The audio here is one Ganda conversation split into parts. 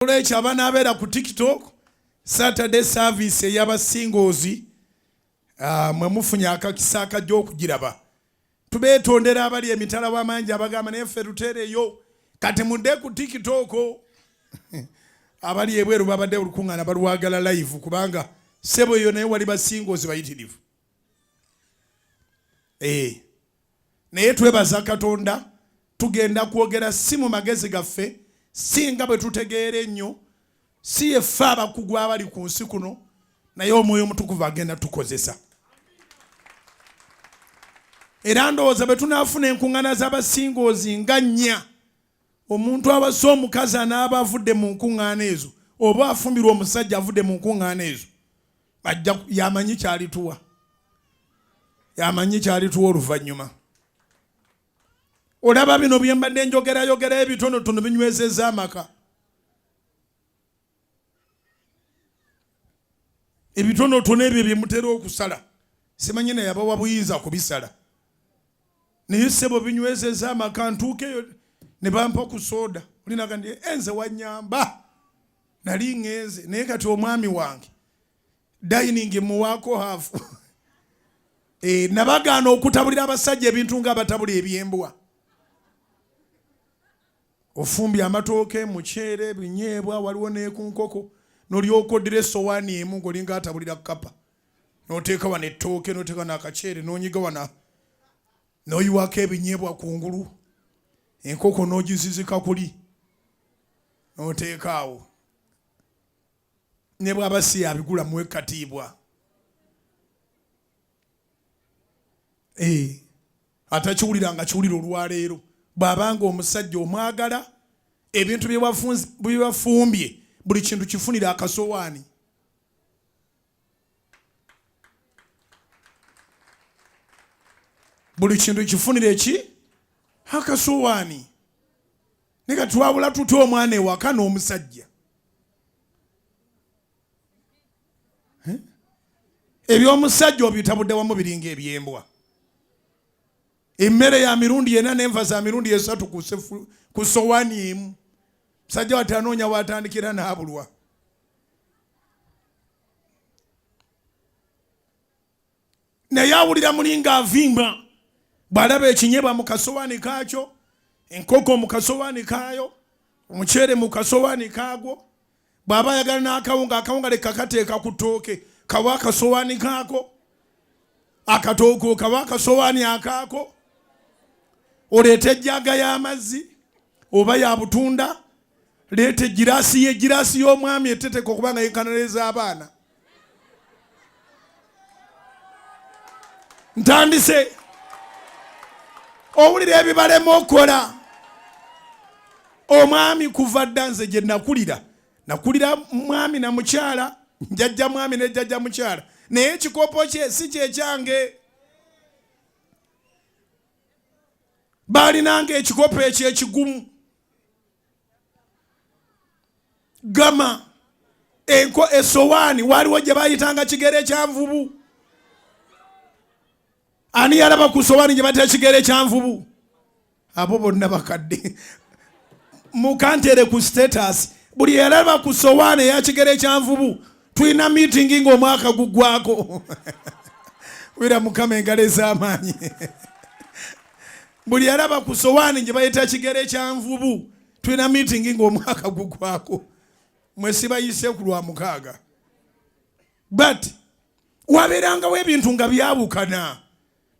Olwekyo abaana abeera ku TikTok Saturday service ey'abasingoozi mwe mufunye akakisa akajja okugiraba. Tubeetondera abali emitala w'amangi abagamba naye ffe tuteereyo kati mudde ku TikTok. Abali ebweru babadde olukuŋŋaana balwagala live kubanga ssebo eyo naye wali basingoozi bayitirivu. Naye twebaza Katonda tugenda kwogera si mu magezi gaffe singa bwe tutegeera ennyo si yeffe abakugu abali ku nsi kuno naye Omwoyo Omutukuvu agenda tukozesa. Era ndowooza bwe tunaafuna enkuŋŋaana z'abasingoozi nga nnya omuntu abasa omukazi anaaba avudde mu nkuŋŋaana ezo oba afumbirwa omusajja avudde mu nkuŋŋaana ezo yamanyi kyalituwa. Yamanyi kyalituwa oluvannyuma. Olaba bino bye mbadde njogerayogera ebitonotono binywezezza amaka. Ebitonotono ebyo bye mutera okusala simanyi naye abawa buyinza kubisala. Naye ssebo binywezezza amaka ntuukeyo ne bampa ku soda. Olinaga ndi enze wannyamba nali ŋŋenze naye kati omwami wange dining muwaako hafu. Nabagaana okutabulira abasajja ebintu ng'abatabula ebyembwa. Ofumbye amatooke muceere binyeebwa waliwo n'ekunkoko n'olyoka oddira essowaani emu ng'olinga atabulira kkapa n'oteeka wano ettooke n'oteeka n'akaceere n'onyiga wana n'oyiwako ebinyeebwa kungulu enkoko n'ogizizika kuli n'oteeka awo ne bw'aba si yabigula muwe katiibwa. Atakiwuliranga kiwulira olwaleero bw'abanga omusajja omwagala ebintu bye wafumbye buli kintu kifunira akasowaani. Buli kintu kifunira eki akasowaani. Ne kati wabula tutya omwana ewaka n'omusajja. Eby'omusajja obitabudde wamu biringa ebyembwa. Emmere ya mirundi ena n'enva za mirundi esatu ku sowaani emu. Musajja wati anoonya watandikira n'abulwa. Naye awulira mulinga avimba bw'alaba ekinyebwa mu kasowaani kaakyo, enkoko mu kasowaani kaayo, omuceere mu kasowaani kaagwo. Bw'aba ayagala n'akawunga, akawunga leka kateeka ku ttooke kawa akasowaani kaako, akatooke kawa akasowaani akaako. Oleeta ejjaaga y'amazzi oba ya butunda, leeta egiraasi y'omwami eteteka okubanga yenkanaleza abaana. Ntandise owulira ebibalema okola. Omwami kuva dda nze gye nakulira mwami na mukyala, njajja mwami ne jjajja mukyala, naye ekikopo kye si kyekyange. Baalinanga ekikopo ekyo ekigumu. Gama essowaani waliwo gye baayitanga kigere kya nvubu. Ani yalaba ku ssowaani gye batera kigere kya nvubu? Abo bonna bakadde. Mukantere ku status buli yalaba ku ssowaani eya kigere kya nvubu tulina meeting ng'omwaka guggwako. Wira Mukama engalo ez'amaanyi. Buli yalaba ku ssowaani gye bayita kigere kya nvubu tulina meeting ng'omwaka guggwako. Mwe sibayise ku lwa mukaaga. But wabeerangawo ebintu nga byawukana.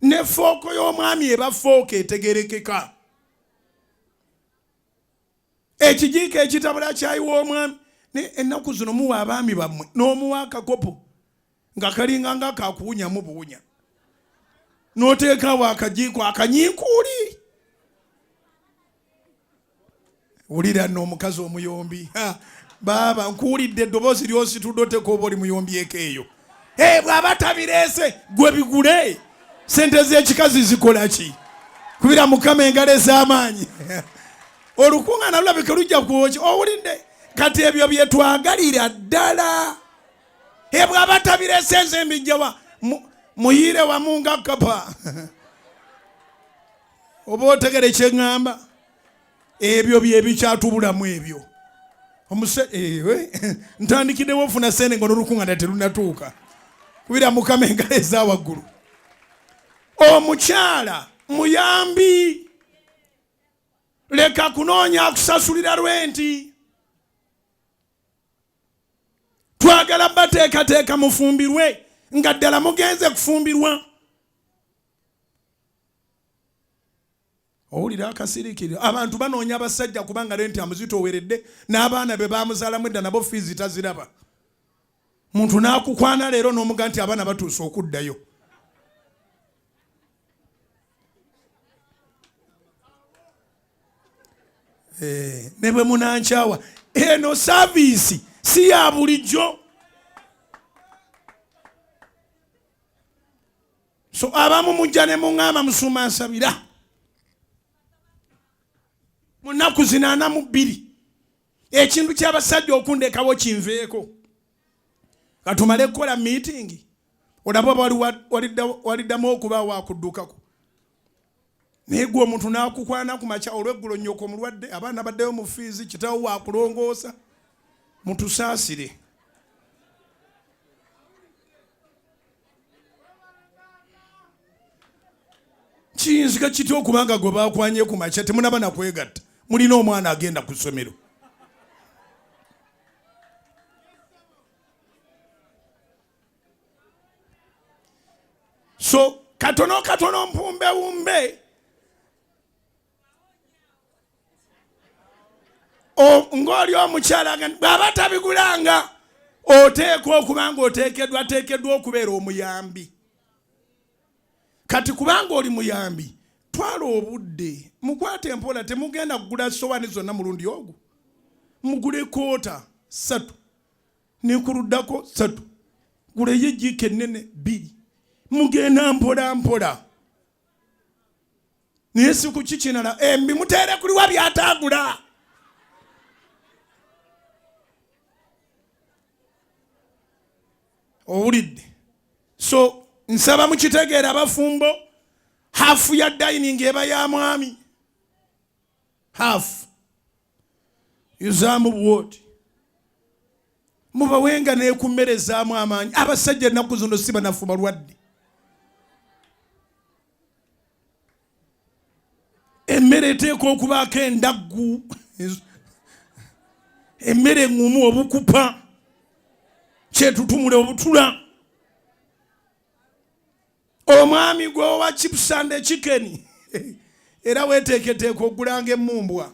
Ne fooko y'omwami eba fooko etegerekeka. Ekijiiko ekitabula kyayiwa omwami. Ennaku zino muwa abaami bammwe n'omuwa akakopo nga kalinga nga kakuwunyamu buwunya. N'oteekawo akajiiko akanyiikuuli. Wulira nno omukazi omuyombi. Baaba nkuwulidde eddoboozi ly'ositudde oteeka oba oli muyombi ekeeyo. Bw'aba tabireese gwe bigule. Sente z'ekikazi zikola ki? Kubira Mukama engalo ez'amaanyi. Olukuŋŋaana lulabika lujja kwoki. Owulidde kati ebyo bye twagalira ddala. Bw'aba tabireese nze mbijjawa muyiire wamu nga kapa. Oba otegere kye ŋŋamba. Ebyo bye bikyatubulamu ebyo. ntandikiddewo ofuna sente ng'olukungaana terunatuuka kubira mukama engalo ez'awaggulu. Omukyala muyambi, leka kunoonya akusasulira rwenti. Twagala bateekateeka mufumbirwe nga ddala mugenze kufumbirwa. Owulira akasirikiriro, abantu banoonya abasajja kubanga renti amuzitooweredde n'abaana be baamuzaalamu edda nabo fiizi taziraba. Muntu n'akukwana leero n'omuga nti abaana batuuse okuddayo. Ne bwe munankyawa, eno saaviisi si ya bulijjo. So abamu mujja ne muŋŋamba Musumba nsabira. Mu nnaku 42 ekintu ky'abasajja okundekawo kinveeko. Katumale kukola meeting, olaba waliddamu okuba wakuddukako. Naye gwe omuntu n'akukwana ku makya olw'eggulo nnyoko mulwadde, abaana baddeyo mu fiizi, kitaawo waakulongoosa. Mutusaasire. Kiyinzika kitya okubanga gwe baakwanye ku makya temunaba na kwegatta, mulina omwana agenda ku ssomero. So katono katono mpumbewumbe ng'oli omukyala bw'aba tabigulanga oteekwa okubanga oteekeddwa okubeera omuyambi. Kati kubanga oli muyambi, twala obudde mukwate empola, temugenda kugula sowaani zonna mulundi ogwo. Mugule koota 3 ne kuluddako 3, guleyo ejjiiko ennene 2, mugenda mpola mpola. Naye si ku kikinala embi muteere kuliwa byataagula. Owulidde? So nsaba mukitegeera abafumbo, hafu ya dining eba ya mwami. Hafu yuzaamu bwoti. Mubawenga n'ekummere ezaamu amaanyi. Abasajja ennaku zino si banafu balwadde. Emmere eteekwa okubaako endaggu, emmere eŋŋumu, obukupa, kyetutumule obutula. Omwami gwe owa chips and chicken era weteeketeeka ogulanga emmumbwa.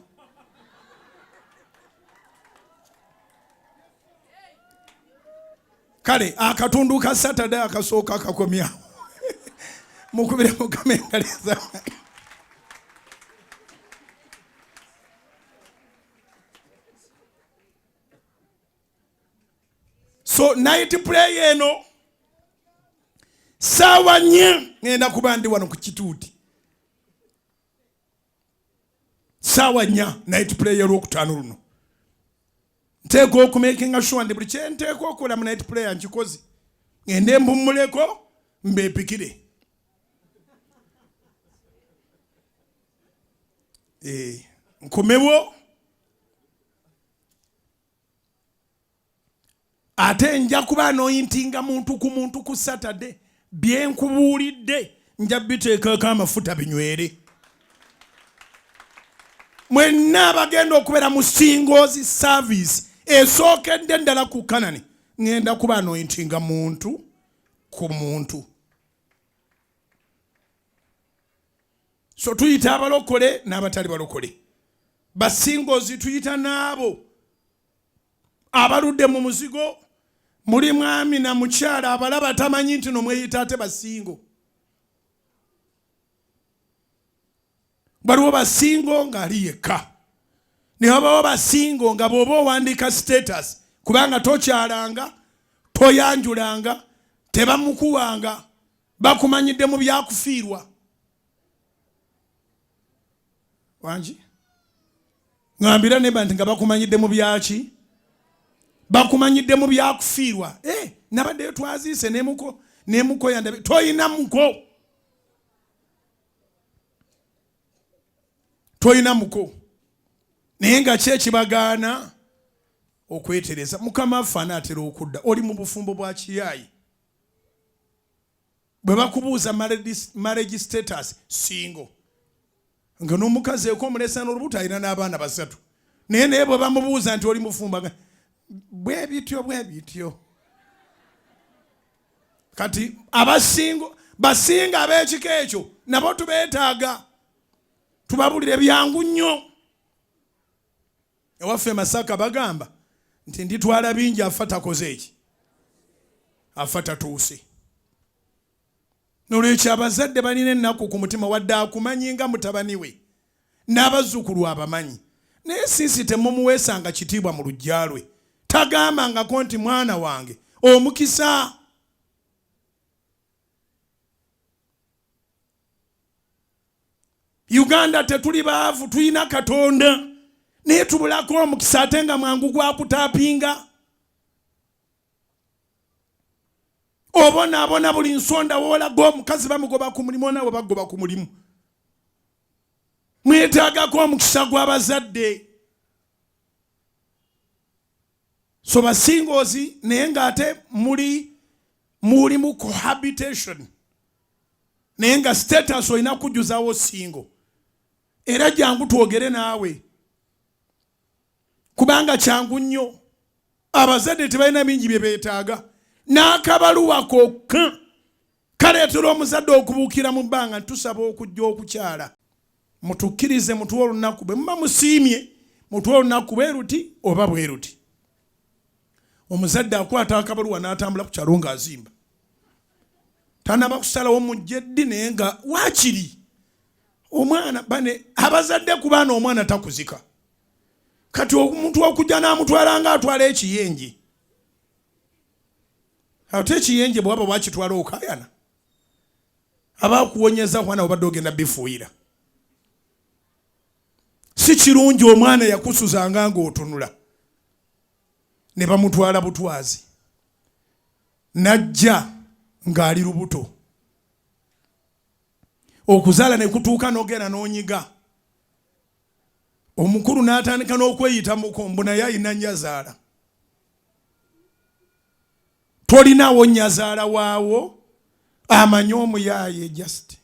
Kale akatundu ka Saturday akasooka akakomyawo. Mukubire mukama engalo ez'amaanyi. So night prayer eno sawa 4 ngenda kuba ndi wano ku kituuti. Sawa 4 night prayer olwokutaano luno. Nteekwa okumakinga sure ndi buli kye nteekwa okukola mu night prayer nkikoze. Ngende mpummuleko mbeepikire. Nkomewo ate nja kuba anoyintinga muntu ku Saturday. Byenkubuulidde nja biteekako amafuta binywere. Mwenna abagenda okubeera mu singles service esookedde ddala ku Kanani, ngenda kuba anoyintinga muntu ku muntu. So tuyita abalokole n'abatali balokole. Basingles tuyita n'abo abaludde mu muzigo. Muli mwami na mukyala abalaba tamanyi nti nomweyita ate basingo. Baliwo basingo ng'ali yekka. Ne wabawo basingo nga bw'oba owandiika status kubanga tokyalanga, toyanjulanga, tebamukuwanga, bakumanyidde mu byakufiirwa. Wangi? Ngambira neba nti nga bakumanyidde mu byaki? Bakumanyidde mu byakufiirwa. Nabaddeyo twaziise nemuko yandabe. Toyina muko. Toyina muko. Naye nga ki ekibagaana? okwetereza mukama affe anaatera okudda oli mu bufumbo bwa kiyaayi bwe bakubuuza marriage status single nga n'omukazi eko omulesa n'olubuto alina n'abaana 3 naye bwe bamubuuza nti oli mufumba bwe bityo kati basinga ab'ekika ekyo nabo tubeetaaga tubabulire byangu nnyo ewaffe Masaka bagamba nti nditwala bingi afa takoze eki afa tatuuse nolwekyo abazadde balina ennaku ku mutima wadde akumanyi nga mutabani we n'abazzukulu abamanyi naye sinsi temumuweesanga kitiibwa mu luggya lwe tagambangako nti mwana wange omukisa Uganda tetuli baavu tulina Katonda naye tubulako omukisa ate nga mwangu gwakutaapinga obonaabona buli nsonda woolaga omukazi bamugoba ku mulimu naawe bagoba ku mulimu mwetaagako omukisa gw'abazadde so basingoozi naye ng'ate muli mu cohabitation naye nga status olina kujjuzawo singo era jangu twogere naawe kubanga kyangu nnyo abazadde tebalina bingi bye beetaaga n'akabaluwa kokka kaleetera omuzadde okubuukira mu bbanga tusaba okujja okukyala mutukkirize mutuwe olunaku bwe muba musiimye mutuwe olunaku bwe ruti oba bwe ruti omuzadde akwata akabaluwa n'atambula ku kyalo ng'azimba tanaba kusalawo mujjeddi naye nga waakiri omwana bane abazadde ku baana omwana takuzika kati omuntu okujja n'amutwala nga atwala ekiyenje ate ekiyenje bwaba bwakitwala okayana abakuwonyeza mwana obadde ogenda bifuuyira si kirungi omwana yakusuzanga ng'otunula ne bamutwala butwazi najja ng'ali lubuto okuzaala ne kutuuka n'ogenda n'onyiga omukulu n'atandika n'okweyita mukombo naye alina nnyazaala tolinawo nnyazaala waawo amanyi omuyaaye just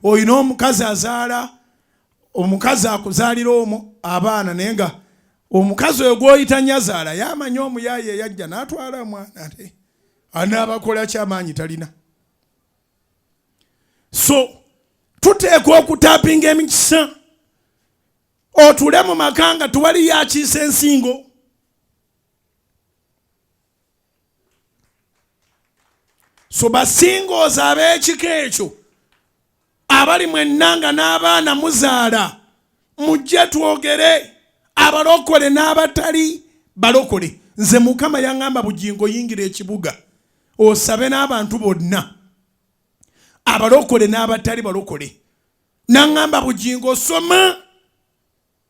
oyina omukazi azaala omukazi akuzaalira omwo abaana naye nga omukazi oyo gw'oyita nnyazaala yamanyi omuyaaye eyajja n'atwala mwana ate anaabakola kyamaanyi talina so tuteekwa okutaapinga emikisa otule mu maka nga tuwali yakiisa ensingo so basingooza ab'ekika ekyo abali mwennanga n'abaana muzaala mujje twogere abalokole n'abatali balokole nze mukama yaŋŋamba Bujjingo yingira ekibuga osabe n'abantu bonna abalokole n'abatali balokole naŋŋamba Bujjingo soma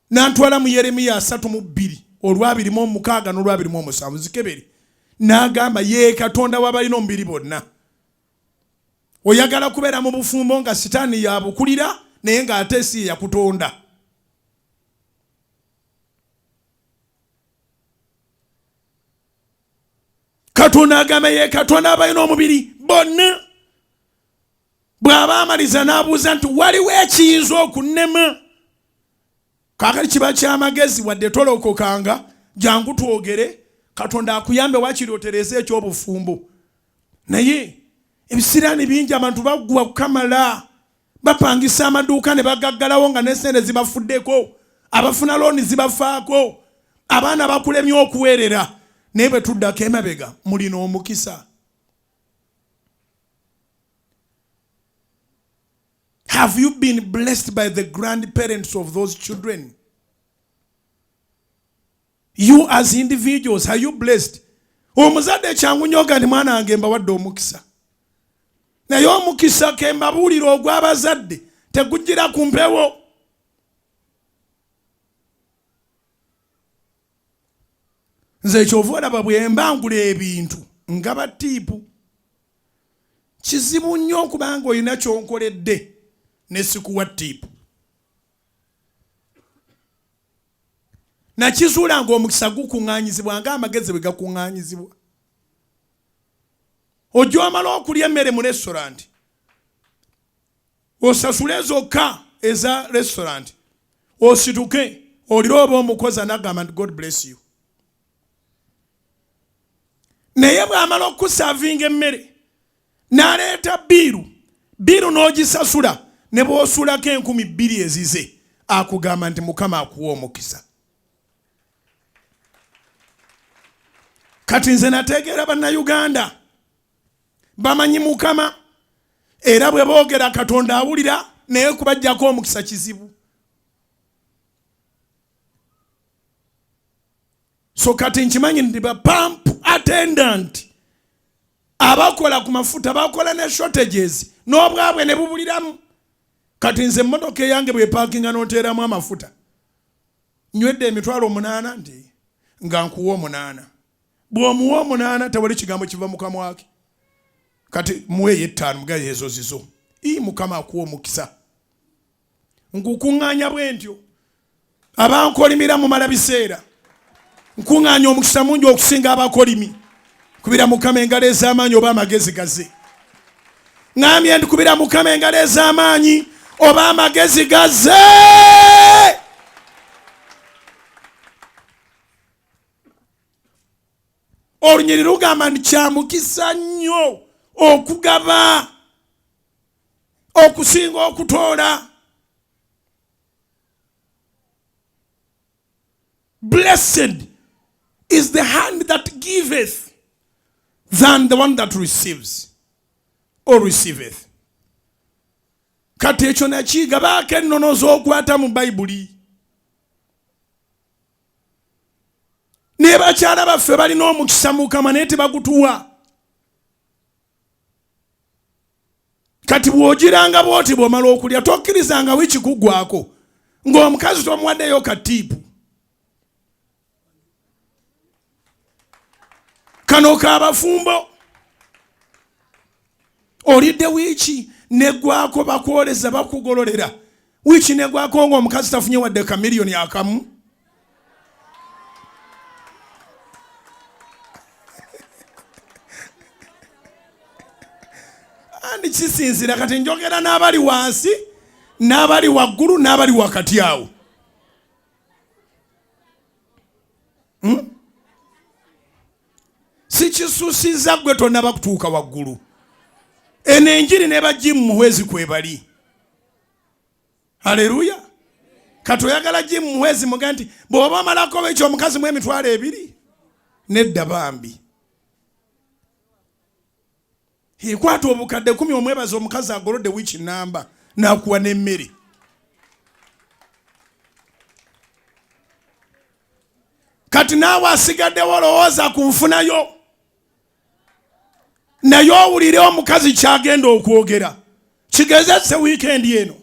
nantwala mu Yeremiya 3:2 olw'26 n'olw'27 zikebere n'agamba ye Katonda w'abalina omubiri bonna oyagala kubeera mu bufumbo nga sitaani yabukulira naye ng'ate si yakutonda Katonda agamba ye Katonda abalina omubiri bonna bw'aba amaliza n'abuuza nti waliwo ekiyinza okunnema kaakati kiba kyamagezi wadde tolokokanga jangu twogere Katonda akuyambe wakiri otereze eky'obufumbo naye ebisiraani bingi abantu baggwa kukamala bapangisa amaduuka ne bagaggalawo nga n'essente zibafuddeko abafuna looni zibafaako abaana bakulemye okuweerera naye bwe tuddako emabega mulina omukisa Have you been blessed by the grandparents of those children? You as individuals, are you blessed? Omuzadde kyangu nyoga ndi mwana wange mbawadde omukisa naye omukisa ke mbabuulira ogw'abazadde tegujjira ku mpewo nze kyova olaba bwe mbangula ebintu nga batiipu kizibu nnyo okubanga olina kyonkoledde ne sikuwa tiipu nakizuula ng'omukisa gukuŋŋaanyizibwa ng'amagezi bwe gakuŋŋaanyizibwa. Ojja omala okulya emmere mu restaurant osasule zokka eza restaurant osituke olira oba omukozi anagamba nti God bless you. Naye bw'amala okukusaavinga emmere n'aleeta biiru n'ogisasula ne bw'osuulako 2,000 ezize akugamba nti Mukama akuwa omukisa. Kati nze nategeera bannayuganda bamanyi Mukama era bwe boogera Katonda awulira naye kubajjako omukisa kizibu. So kati nkimanyi nti ba pump attendant abakola ku mafuta bakola ne shortages n'obwabwe ne bubuliramu. Kati nze emmotoka eyange bwe parkinga n'oteeramu amafuta nywedde emitwalo 8 nti nga nkuwa 8. Bw'omuwa 8 tewali kigambo kiva mu kamwa ke. Kati muweeyo 5 mugaye ezo zizo. Mukama akuwa omukisa. Nkukuŋŋaanya bwe ntyo abankolimira mu mala biseera. Nkuŋŋaanya omukisa mungi okusinga abakolimi. Kubira Mukama engalo ez'amaanyi oba amagezi gaze. Ngambye ndi kubira Mukama engalo ez'amaanyi oba amagezi gaze. Olunyiri lugamba nti kya mukisa nnyo okugaba okusinga okutoola. Blessed is the hand that giveth than the one that receives or receiveth. Kati ekyo nakiga baako ennono z'okwata mu Bayibuli. Ne bakyala baffe balina omukisa Mukama naye tebagutuwa. Kati bw'ogiranga bw'oti bw'omala okulya tokkirizanga wiki kuggwako ng'omukazi tomuwaddeyo katiipu. Kano kaabafumbo olidde wiiki neggwako bakwoleza bakugololera. Wiiki neggwako ng'omukazi tafunye wadde ka miliyoni akamu. Andi kisinzira kati njogera n'abali wansi n'abali waggulu n'abali wakati awo. Si kisuusiza gwe tonnaba kutuuka waggulu. Eno enjiri ne bagimu muhwezi kwebali. Haleluya. Kati oyagala gimu muhwezi muga nti bw'oba omalako ekyo omukazi mu emitwalo 2 nedda bambi. Kwata obukadde 10 omwebaza omukazi agolodde wiiki namba n'akuwa n'emmere. Kati naawe asigaddewo olowooza ku nfunayo. Naye owulire omukazi kyagenda okwogera. Kigezese wiikendi eno.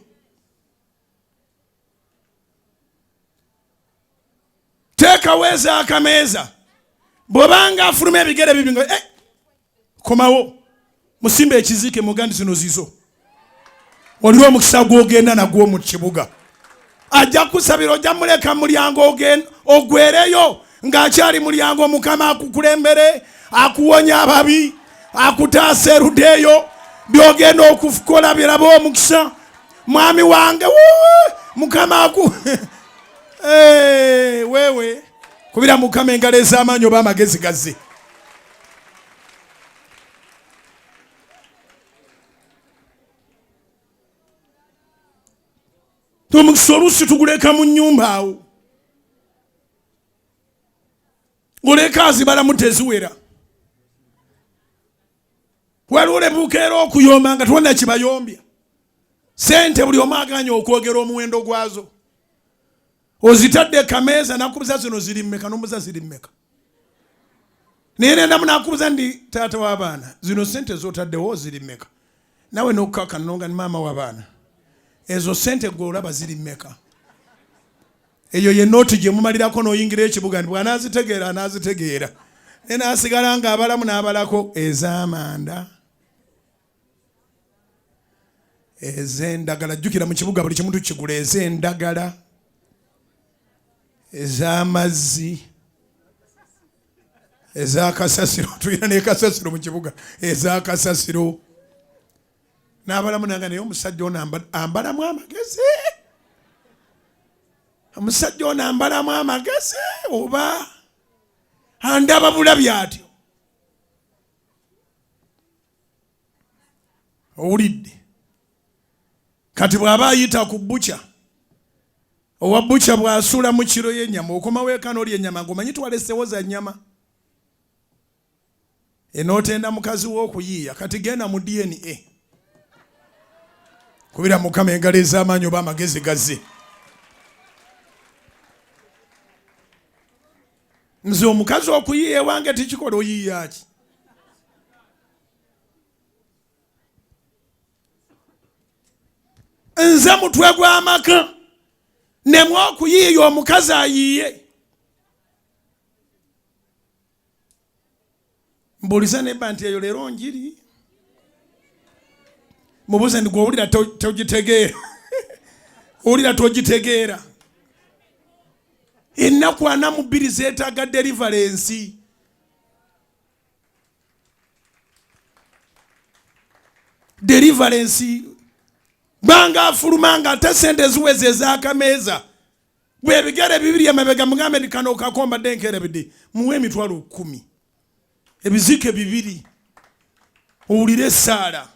Teekawo Ezokukameeza. Bw'obanga afuluma ebigere bibi nga komawo. Musimba ekiziike mugandi zino zizo. Olio omukisa gw'ogenda nagwo mu kibuga. Ajja kusabira ojja muleka mulyango ogwereyo ng'akyali mulyango Mukama akukulembere akuwonya ababi akutaasa eruddeeyo byogenda okukola biraba omukisa. Mwami wange Mukama wewe kubira Mukama engalo ez'amaanyi oba amagezi gazze. Omukisa oluusi tuguleka mu nnyumba awo. Oleka azibalamu teziwera. Waliwo ne bukeera okuyomba nga tewonna kibayombya. Sente buli omu aganye okwogera omuwendo gwazo. Ozitadde Kameeza nakubuza zino ziri mmeka n'omuza ziri mmeka. Naye nendamu nakubuza ndi taata w'abaana zino sente z'otaddewo ziri mmeka. Nawe n'okkakana n'onga ni maama w'abaana. Ezo sente gwe olaba ziri mmeka. Eyo ye nooti gye mumalirako n'oyingira ekibuga nti bw'anaazitegeera anaazitegeera. Naye n'asigala ng'abalamu n'abalako ez'amanda. Ez'endagala. Jjukira mu kibuga buli kimu tukigula ez'endagala. ez'amazzi, ez'akasasiro, tulina n'ekasasiro mu kibuga, ez'akasasiro. N'abalamu nange naye omusajja ono ambalamu amagezi. Omusajja ono ambalamu amagezi oba andaba bulabi atyo. Owulidde? Kati bw'aba ayita ku bbuca, owa bbuca bw'asuula mu kiro y'ennyama, okomawo eka n'olya ennyama ng'omanyi twalesewo za nnyama. Enootenda mukazi w'okuyiiya, kati genda mu DNA. Kubira Mukama engalo ez'amaanyi oba amagezi gazze. Nze omukazi okuyiiya ewange tikikola oyiiya ki? Nze mutwe gw'amaka nemwe okuyiiya omukazi ayiiye. Mbuuliza nebba nti eyo leero njiri. Mubuuze ndi gwe owulira togitegeera. Owulira togitegeera. Ennaku 42 zeetaaga deliverance. Deliverance. Banga afulumanga ate sente ziweze ez'akameeza. Bwe bigere bibiri emabega mugambe ndi kano kakomba denkerebedde. Muwe emitwalo 10. Ebizike bibiri. Owulire essaala.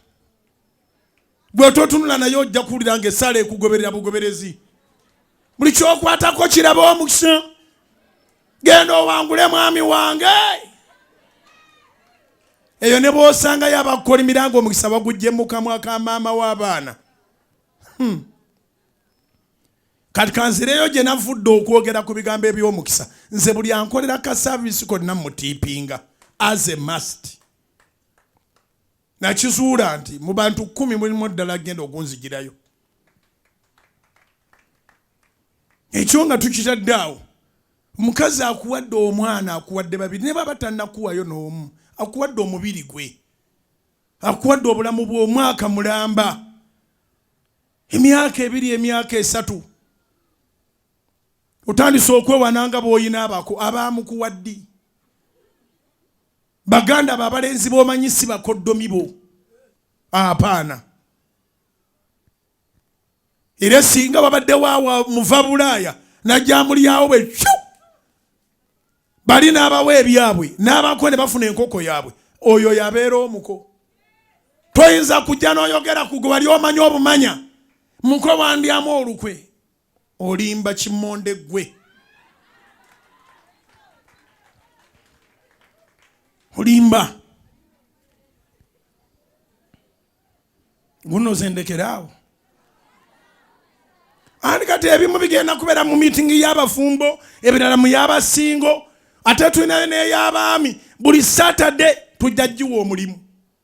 Bwe totunula naye ojja kuwulira ng'essaala ekugoberera bugoberezi. Buli kyokwatako kiraba omukisa. Genda owangule mwami wange. Eyo ne bw'osangayo abakolimira ng'omukisa bagujje mu kamwa ka maama w'abaana. Kati kanzireyo gye navudde okwogera ku bigambo eby'omukisa. Nze buli ankolera ka service konna mutiipinga as a must. Nakizuula nti mu bantu 10 mulimu ddala genda okunzigirayo. Ekyo nga tukitadde awo. Omukazi akuwadde omwana, akuwadde babiri, ne baba tannakuwayo n'omu. Akuwadde omubiri gwe. Akuwadde obulamu bw'omwaka mulamba. Emyaka 2, emyaka 3. Otandise okwewananga bw'oyina abaamukuwaddi. Baganda babalenzi b'omanyi si bakoddomi bo. Apaana. Era singa babadde waawa muva Bulaaya najja mulyawo bwe bali n'abawa ebyabwe n'abako ne bafuna enkoko yaabwe, oyo yabeera omuko. Toyinza kujja n'oyogera ku gwe bali omanyi obumanya. Muko wandyamu olukwe. Olimba kimonde gwe. Olimba. Guno zendekeraawo. Andi kati ebimu bigenda kubeera mu meeting y'abafumbo, ebirala mu y'abasingo, ate tulinayo n'ey'abaami. Buli Saturday tujja giwa omulimu.